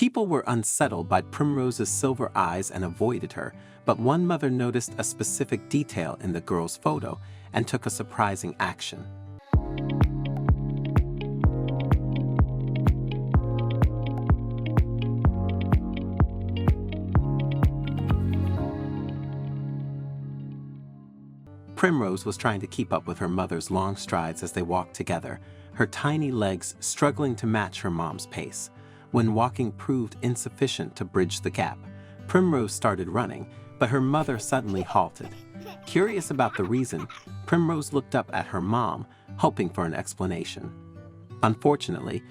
People were unsettled by Primrose's silver eyes and avoided her, but one mother noticed a specific detail in the girl's photo and took a surprising action. Primrose was trying to keep up with her mother's long strides as they walked together, her tiny legs struggling to match her mom's pace. When walking proved insufficient to bridge the gap, Primrose started running, but her mother suddenly halted. Curious about the reason, Primrose looked up at her mom, hoping for an explanation. Unfortunately,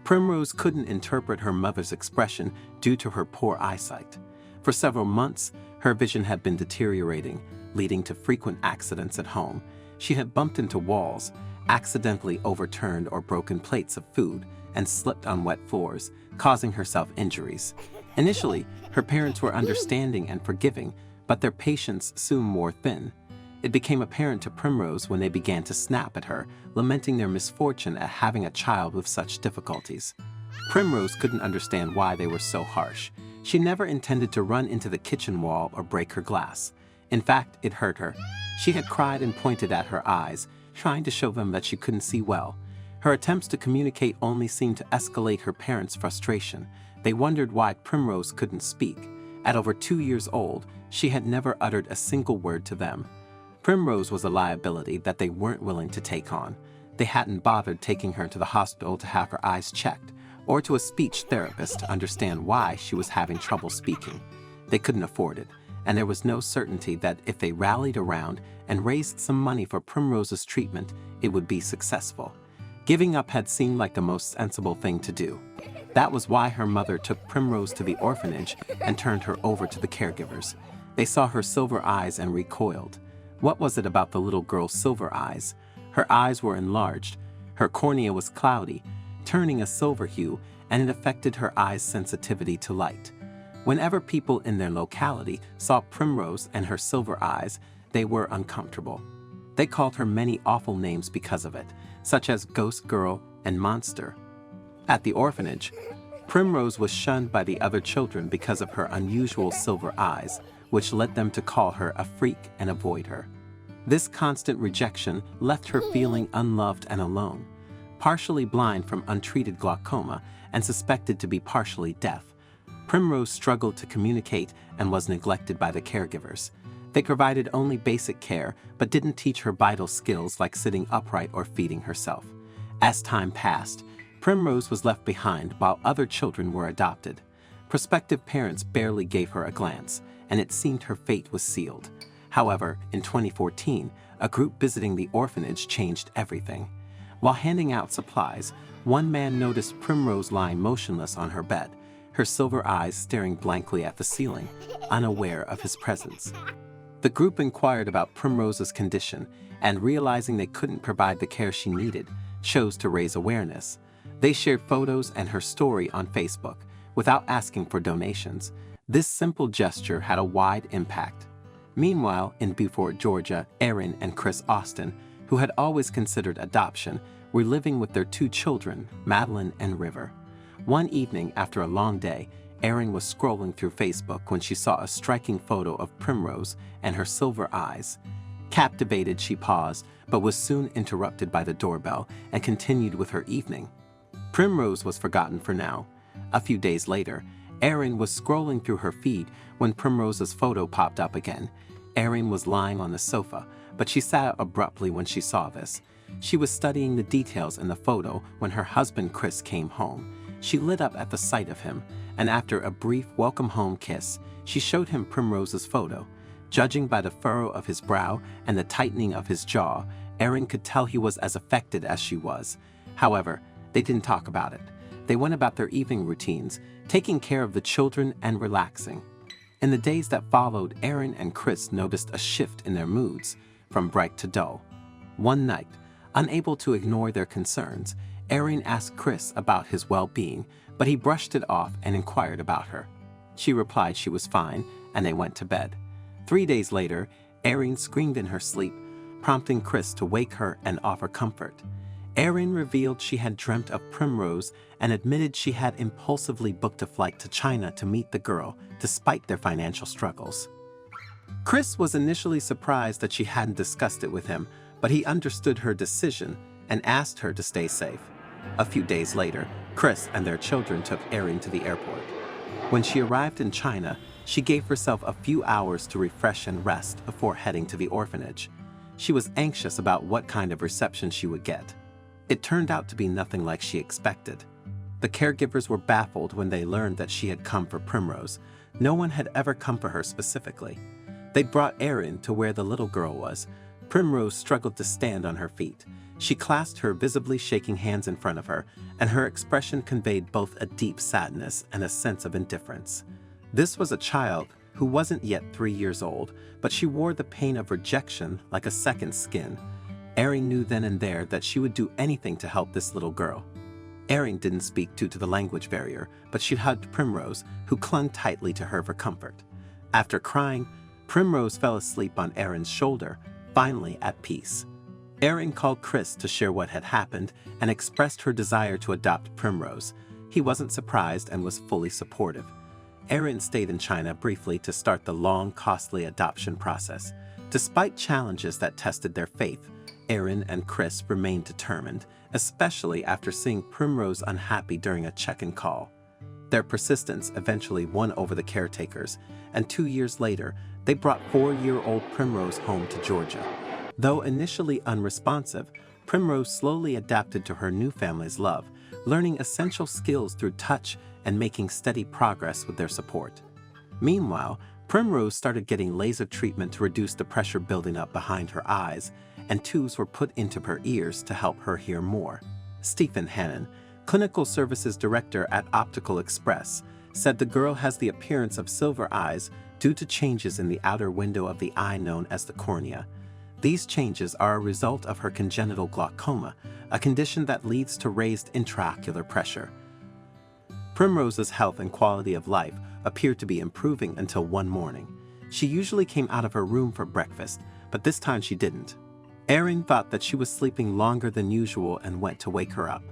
Primrose couldn't interpret her mother's expression due to her poor eyesight. For several months, her vision had been deteriorating, leading to frequent accidents at home. She had bumped into walls, accidentally overturned or broken plates of food, and slipped on wet floors, causing herself injuries. Initially, her parents were understanding and forgiving, but their patience soon wore thin. It became apparent to Primrose when they began to snap at her, lamenting their misfortune at having a child with such difficulties. Primrose couldn't understand why they were so harsh. She never intended to run into the kitchen wall or break her glass. In fact, it hurt her. She had cried and pointed at her eyes, trying to show them that she couldn't see well. Her attempts to communicate only seemed to escalate her parents' frustration. They wondered why Primrose couldn't speak. At over 2 years old, she had never uttered a single word to them. Primrose was a liability that they weren't willing to take on. They hadn't bothered taking her to the hospital to have her eyes checked, or to a speech therapist to understand why she was having trouble speaking. They couldn't afford it, and there was no certainty that if they rallied around and raised some money for Primrose's treatment, it would be successful. Giving up had seemed like the most sensible thing to do. That was why her mother took Primrose to the orphanage and turned her over to the caregivers. They saw her silver eyes and recoiled. What was it about the little girl's silver eyes? Her eyes were enlarged, her cornea was cloudy, turning a silver hue, and it affected her eyes' sensitivity to light. Whenever people in their locality saw Primrose and her silver eyes, they were uncomfortable. They called her many awful names because of it, such as Ghost Girl and Monster. At the orphanage, Primrose was shunned by the other children because of her unusual silver eyes, which led them to call her a freak and avoid her. This constant rejection left her feeling unloved and alone. Partially blind from untreated glaucoma and suspected to be partially deaf, Primrose struggled to communicate and was neglected by the caregivers. They provided only basic care, but didn't teach her vital skills like sitting upright or feeding herself. As time passed, Primrose was left behind while other children were adopted. Prospective parents barely gave her a glance, and it seemed her fate was sealed. However, in 2014, a group visiting the orphanage changed everything. While handing out supplies, one man noticed Primrose lying motionless on her bed, her silver eyes staring blankly at the ceiling, unaware of his presence. The group inquired about Primrose's condition, and realizing they couldn't provide the care she needed, chose to raise awareness. They shared photos and her story on Facebook, without asking for donations. This simple gesture had a wide impact. Meanwhile, in Beaufort, Georgia, Erin and Chris Austin, who had always considered adoption, were living with their 2 children, Madeline and River. One evening after a long day, Erin was scrolling through Facebook when she saw a striking photo of Primrose and her silver eyes. Captivated, she paused, but was soon interrupted by the doorbell and continued with her evening. Primrose was forgotten for now. A few days later, Erin was scrolling through her feed when Primrose's photo popped up again. Erin was lying on the sofa, but she sat up abruptly when she saw this. She was studying the details in the photo when her husband Chris came home. She lit up at the sight of him, and after a brief welcome home kiss, she showed him Primrose's photo. Judging by the furrow of his brow and the tightening of his jaw, Erin could tell he was as affected as she was. However, they didn't talk about it. They went about their evening routines, taking care of the children and relaxing. In the days that followed, Erin and Chris noticed a shift in their moods, from bright to dull. One night, unable to ignore their concerns, Erin asked Chris about his well-being, but he brushed it off and inquired about her. She replied she was fine, and they went to bed. 3 days later, Erin screamed in her sleep, prompting Chris to wake her and offer comfort. Erin revealed she had dreamt of Primrose and admitted she had impulsively booked a flight to China to meet the girl, despite their financial struggles. Chris was initially surprised that she hadn't discussed it with him, but he understood her decision and asked her to stay safe. A few days later, Chris and their children took Erin to the airport. When she arrived in China, she gave herself a few hours to refresh and rest before heading to the orphanage. She was anxious about what kind of reception she would get. It turned out to be nothing like she expected. The caregivers were baffled when they learned that she had come for Primrose. No one had ever come for her specifically. They brought Erin to where the little girl was. Primrose struggled to stand on her feet. She clasped her, visibly shaking hands in front of her, and her expression conveyed both a deep sadness and a sense of indifference. This was a child who wasn't yet 3 years old, but she wore the pain of rejection like a second skin. Erin knew then and there that she would do anything to help this little girl. Erin didn't speak due to the language barrier, but she hugged Primrose, who clung tightly to her for comfort. After crying, Primrose fell asleep on Erin's shoulder, finally at peace. Erin called Chris to share what had happened and expressed her desire to adopt Primrose. He wasn't surprised and was fully supportive. Erin stayed in China briefly to start the long, costly adoption process. Despite challenges that tested their faith, Erin and Chris remained determined, especially after seeing Primrose unhappy during a check-in call. Their persistence eventually won over the caretakers, and 2 years later, they brought 4-year-old Primrose home to Georgia. Though initially unresponsive, Primrose slowly adapted to her new family's love, learning essential skills through touch and making steady progress with their support. Meanwhile, Primrose started getting laser treatment to reduce the pressure building up behind her eyes, and tubes were put into her ears to help her hear more. Stephen Hannon, Clinical Services Director at Optical Express, said the girl has the appearance of silver eyes due to changes in the outer window of the eye known as the cornea. These changes are a result of her congenital glaucoma, a condition that leads to raised intraocular pressure. Primrose's health and quality of life appeared to be improving until one morning. She usually came out of her room for breakfast, but this time she didn't. Erin thought that she was sleeping longer than usual and went to wake her up.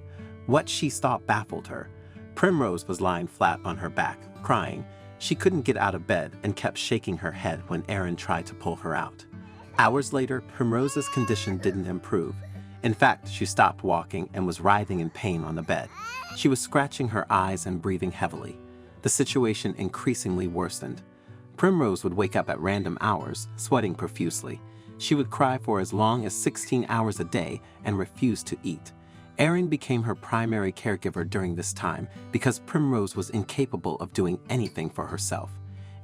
What she saw baffled her. Primrose was lying flat on her back, crying. She couldn't get out of bed and kept shaking her head when Erin tried to pull her out. Hours later, Primrose's condition didn't improve. In fact, she stopped walking and was writhing in pain on the bed. She was scratching her eyes and breathing heavily. The situation increasingly worsened. Primrose would wake up at random hours, sweating profusely. She would cry for as long as 16 hours a day and refuse to eat. Erin became her primary caregiver during this time because Primrose was incapable of doing anything for herself.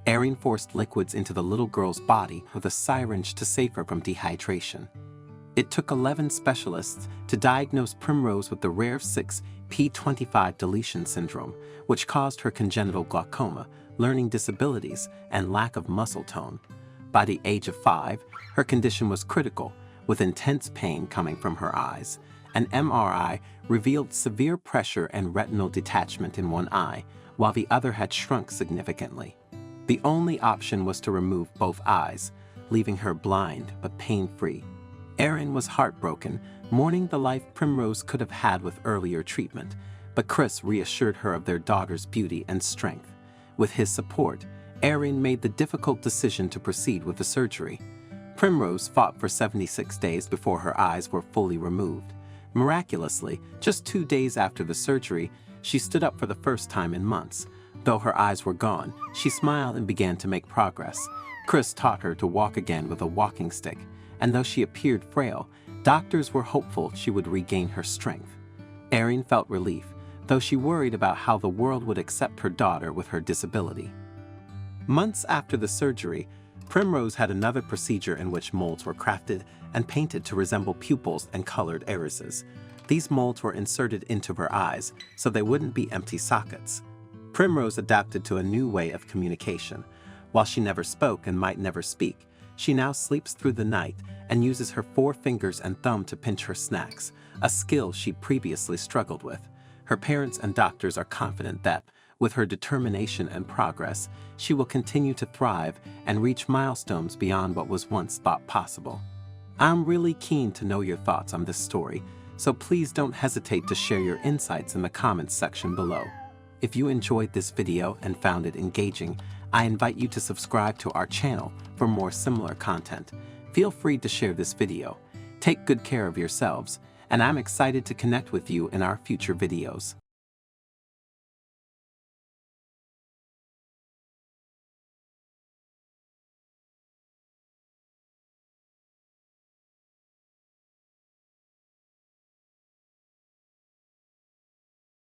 Erin forced liquids into the little girl's body with a syringe to save her from dehydration. It took 11 specialists to diagnose Primrose with the rare 6p25 deletion syndrome, which caused her congenital glaucoma, learning disabilities, and lack of muscle tone. By the age of 5, her condition was critical, with intense pain coming from her eyes. An MRI revealed severe pressure and retinal detachment in one eye, while the other had shrunk significantly. The only option was to remove both eyes, leaving her blind but pain-free. Erin was heartbroken, mourning the life Primrose could have had with earlier treatment, but Chris reassured her of their daughter's beauty and strength. With his support, Erin made the difficult decision to proceed with the surgery. Primrose fought for 76 days before her eyes were fully removed. Miraculously, just 2 days after the surgery, she stood up for the first time in months. Though her eyes were gone, she smiled and began to make progress. Chris taught her to walk again with a walking stick, and though she appeared frail, doctors were hopeful she would regain her strength. Erin felt relief, though she worried about how the world would accept her daughter with her disability. Months after the surgery, Primrose had another procedure in which molds were crafted and painted to resemble pupils and colored irises. These molds were inserted into her eyes, so they wouldn't be empty sockets. Primrose adapted to a new way of communication. While she never spoke and might never speak, she now sleeps through the night and uses her 4 fingers and thumb to pinch her snacks, a skill she previously struggled with. Her parents and doctors are confident that, with her determination and progress, she will continue to thrive and reach milestones beyond what was once thought possible. I'm really keen to know your thoughts on this story. so please don't hesitate to share your insights in the comments section below. If you enjoyed this video and found it engaging, I invite you to subscribe to our channel for more similar content. Feel free to share this video. Take good care of yourselves, and I'm excited to connect with you in our future videos.